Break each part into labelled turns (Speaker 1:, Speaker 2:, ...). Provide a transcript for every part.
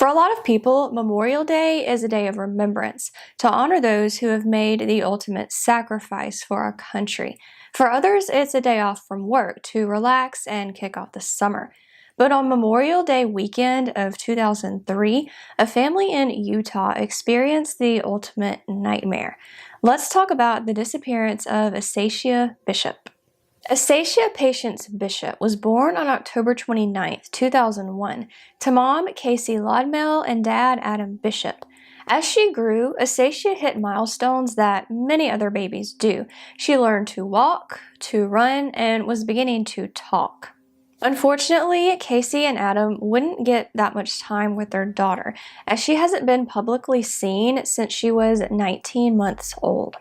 Speaker 1: For a lot of people, Memorial Day is a day of remembrance to honor those who have made the ultimate sacrifice for our country. For others, it's a day off from work to relax and kick off the summer. But on Memorial Day weekend of 2003, a family in Utah experienced the ultimate nightmare. Let's talk about the disappearance of Acacia Bishop. Acacia Patience Bishop was born on October 29, 2001, to mom Casey Lodmell and dad Adam Bishop. As she grew, Acacia hit milestones that many other babies do. She learned to walk, to run, and was beginning to talk. Unfortunately, Casey and Adam wouldn't get that much time with their daughter, as she hasn't been publicly seen since she was 19 months old.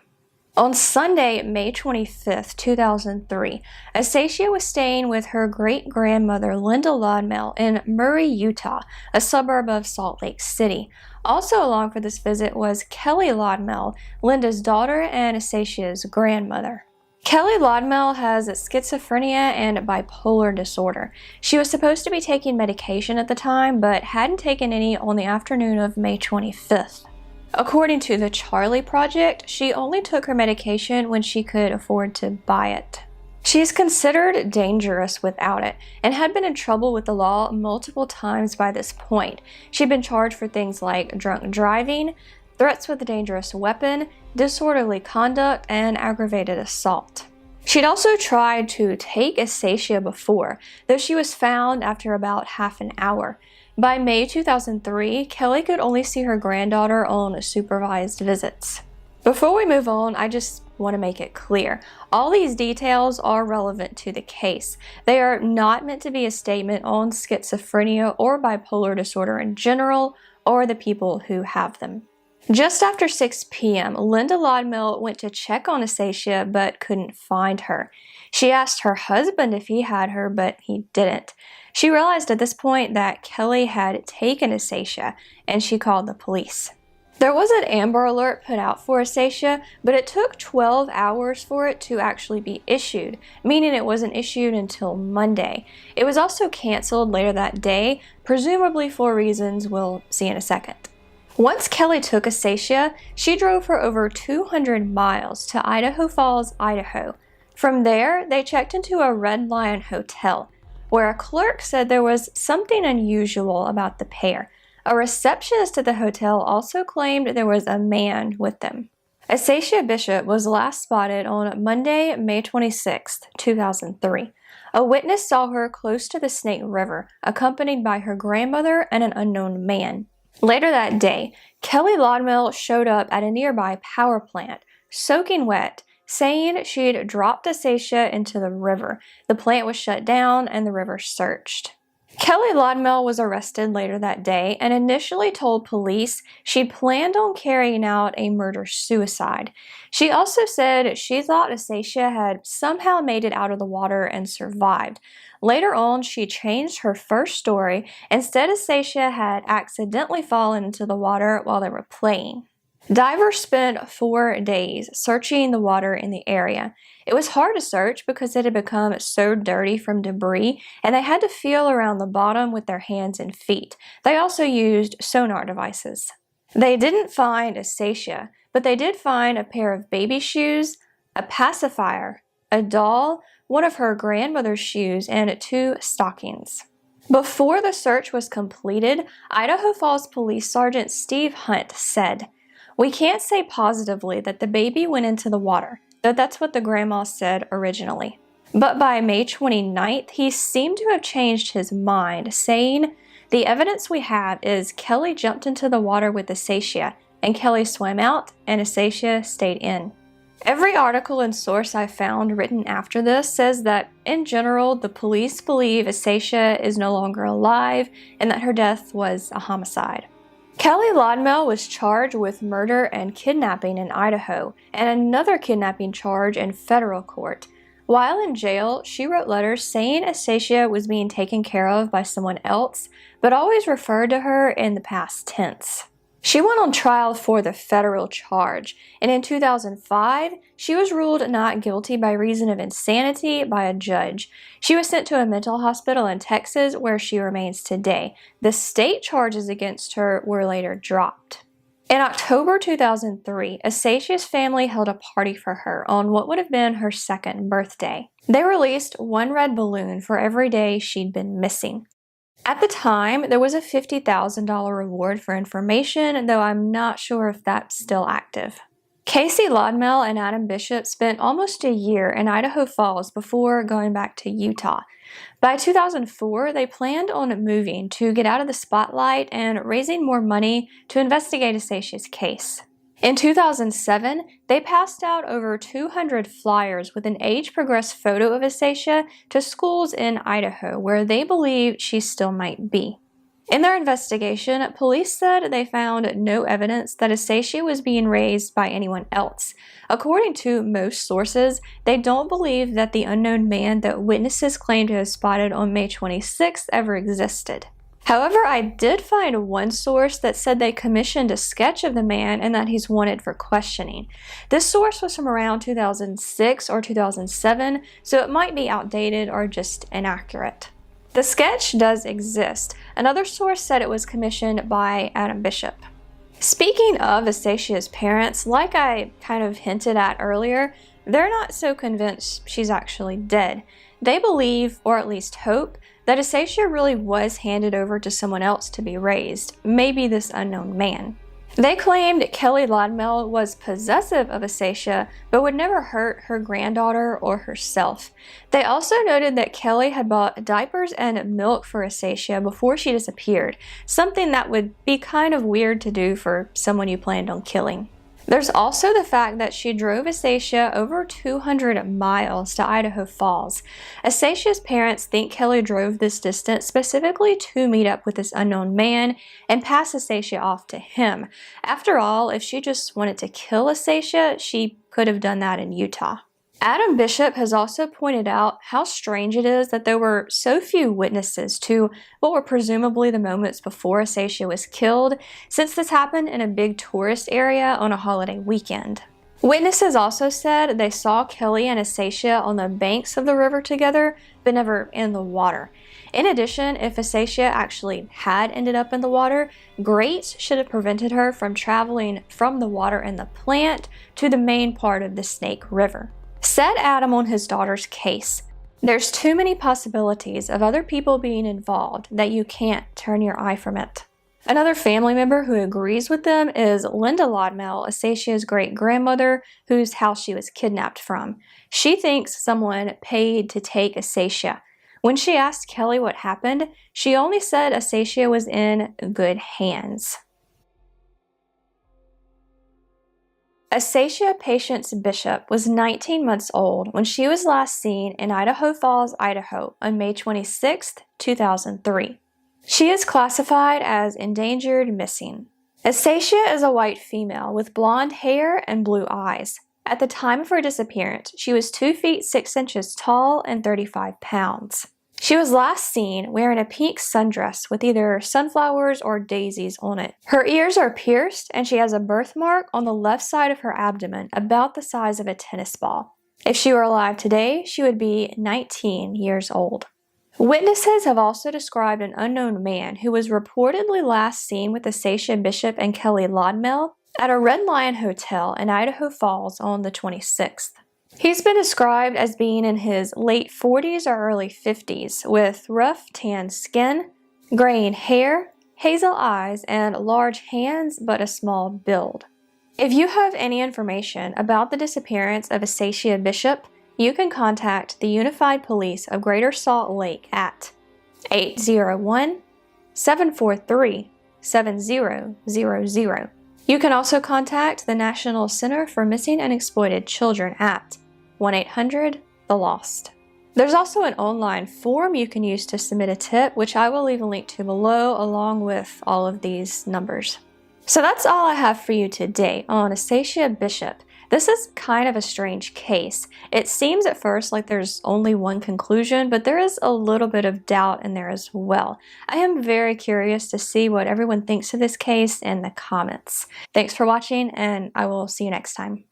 Speaker 1: On Sunday, May 25, 2003, Acacia was staying with her great-grandmother Linda Lodmell in Murray, Utah, a suburb of Salt Lake City. Also along for this visit was Kelley Lodmell, Linda's daughter and Acacia's grandmother. Kelley Lodmell has schizophrenia and bipolar disorder. She was supposed to be taking medication at the time, but hadn't taken any on the afternoon of May 25th. According to the Charlie Project, she only took her medication when she could afford to buy it. She is considered dangerous without it and had been in trouble with the law multiple times by this point. She'd been charged for things like drunk driving, threats with a dangerous weapon, disorderly conduct, and aggravated assault. She'd also tried to take Acacia before, though she was found after about half an hour. By May 2003, Kelley could only see her granddaughter on supervised visits. Before we move on, I just want to make it clear. All these details are relevant to the case. They are not meant to be a statement on schizophrenia or bipolar disorder in general, or the people who have them. Just after 6 p.m., Linda Lodmell went to check on Acacia but couldn't find her. She asked her husband if he had her, but he didn't. She realized at this point that Kelley had taken Acacia, and she called the police. There was an Amber Alert put out for Acacia, but it took 12 hours for it to actually be issued, meaning it wasn't issued until Monday. It was also canceled later that day, presumably for reasons we'll see in a second. Once Kelley took Acacia, she drove her over 200 miles to Idaho Falls, Idaho. From there, they checked into a Red Lion hotel, where a clerk said there was something unusual about the pair. A receptionist at the hotel also claimed there was a man with them. Acacia Bishop was last spotted on Monday, May 26, 2003. A witness saw her close to the Snake River, accompanied by her grandmother and an unknown man. Later that day, Kelley Lodmell showed up at a nearby power plant, soaking wet, saying she'd dropped Acacia into the river. The plant was shut down and the river searched. Kelley Lodmell was arrested later that day and initially told police she planned on carrying out a murder-suicide. She also said she thought Acacia had somehow made it out of the water and survived. Later on, she changed her first story and said Acacia had accidentally fallen into the water while they were playing. Divers spent 4 days searching the water in the area. It was hard to search because it had become so dirty from debris, and they had to feel around the bottom with their hands and feet. They also used sonar devices. They didn't find Acacia, but they did find a pair of baby shoes, a pacifier, a doll, one of her grandmother's shoes, and 2 stockings. Before the search was completed, Idaho Falls Police Sergeant Steve Hunt said, "We can't say positively that the baby went into the water, though that's what the grandma said originally. But by May 29th, he seemed to have changed his mind, saying, 'The evidence we have is Kelley jumped into the water with Acacia, and Kelley swam out, and Acacia stayed in.'" Every article and source I found written after this says that, in general, the police believe Acacia is no longer alive and that her death was a homicide. Kelley Lodmell was charged with murder and kidnapping in Idaho, and another kidnapping charge in federal court. While in jail, she wrote letters saying Acacia was being taken care of by someone else, but always referred to her in the past tense. She went on trial for the federal charge, and in 2005, she was ruled not guilty by reason of insanity by a judge. She was sent to a mental hospital in Texas where she remains today. The state charges against her were later dropped. In October 2003, Acacia's family held a party for her on what would have been her second birthday. They released one red balloon for every day she'd been missing. At the time, there was a $50,000 reward for information, though I'm not sure if that's still active. Casey Lodmell and Adam Bishop spent almost a year in Idaho Falls before going back to Utah. By 2004, they planned on moving to get out of the spotlight and raising more money to investigate Acacia's case. In 2007, they passed out over 200 flyers with an age-progressed photo of Acacia to schools in Idaho where they believe she still might be. In their investigation, police said they found no evidence that Acacia was being raised by anyone else. According to most sources, they don't believe that the unknown man that witnesses claimed to have spotted on May 26th ever existed. However, I did find one source that said they commissioned a sketch of the man and that he's wanted for questioning. This source was from around 2006 or 2007, so it might be outdated or just inaccurate. The sketch does exist. Another source said it was commissioned by Adam Bishop. Speaking of Acacia's parents, like I kind of hinted at earlier, they're not so convinced she's actually dead. They believe, or at least hope, that Acacia really was handed over to someone else to be raised, maybe this unknown man. They claimed Kelley Lodmell was possessive of Acacia, but would never hurt her granddaughter or herself. They also noted that Kelley had bought diapers and milk for Acacia before she disappeared, something that would be kind of weird to do for someone you planned on killing. There's also the fact that she drove Acacia over 200 miles to Idaho Falls. Acacia's parents think Kelley drove this distance specifically to meet up with this unknown man and pass Acacia off to him. After all, if she just wanted to kill Acacia, she could have done that in Utah. Adam Bishop has also pointed out how strange it is that there were so few witnesses to what were presumably the moments before Acacia was killed, since this happened in a big tourist area on a holiday weekend. Witnesses also said they saw Kelley and Acacia on the banks of the river together, but never in the water. In addition, if Acacia actually had ended up in the water, grates should have prevented her from traveling from the water in the plant to the main part of the Snake River. Said Adam on his daughter's case, "There's too many possibilities of other people being involved that you can't turn your eye from it." Another family member who agrees with them is Linda Lodmell, Acacia's great-grandmother, whose house she was kidnapped from. She thinks someone paid to take Acacia. When she asked Kelley what happened, she only said Acacia was in good hands. Acacia Patience Bishop was 19 months old when she was last seen in Idaho Falls, Idaho on May 26, 2003. She is classified as endangered missing. Acacia is a white female with blonde hair and blue eyes. At the time of her disappearance, she was 2 feet 6 inches tall and 35 pounds. She was last seen wearing a pink sundress with either sunflowers or daisies on it. Her ears are pierced and she has a birthmark on the left side of her abdomen about the size of a tennis ball. If she were alive today, she would be 19 years old. Witnesses have also described an unknown man who was reportedly last seen with Acacia Bishop and Kelley Lodmell at a Red Lion Hotel in Idaho Falls on the 26th. He's been described as being in his late 40s or early 50s, with rough tan skin, graying hair, hazel eyes, and large hands but a small build. If you have any information about the disappearance of Acacia Bishop, you can contact the Unified Police of Greater Salt Lake at 801-743-7000. You can also contact the National Center for Missing and Exploited Children at 1-800-THE-LOST. There's also an online form you can use to submit a tip, which I will leave a link to below along with all of these numbers. So that's all I have for you today on Acacia Bishop. This is kind of a strange case. It seems at first like there's only one conclusion, but there is a little bit of doubt in there as well. I am very curious to see what everyone thinks of this case in the comments. Thanks for watching, and I will see you next time.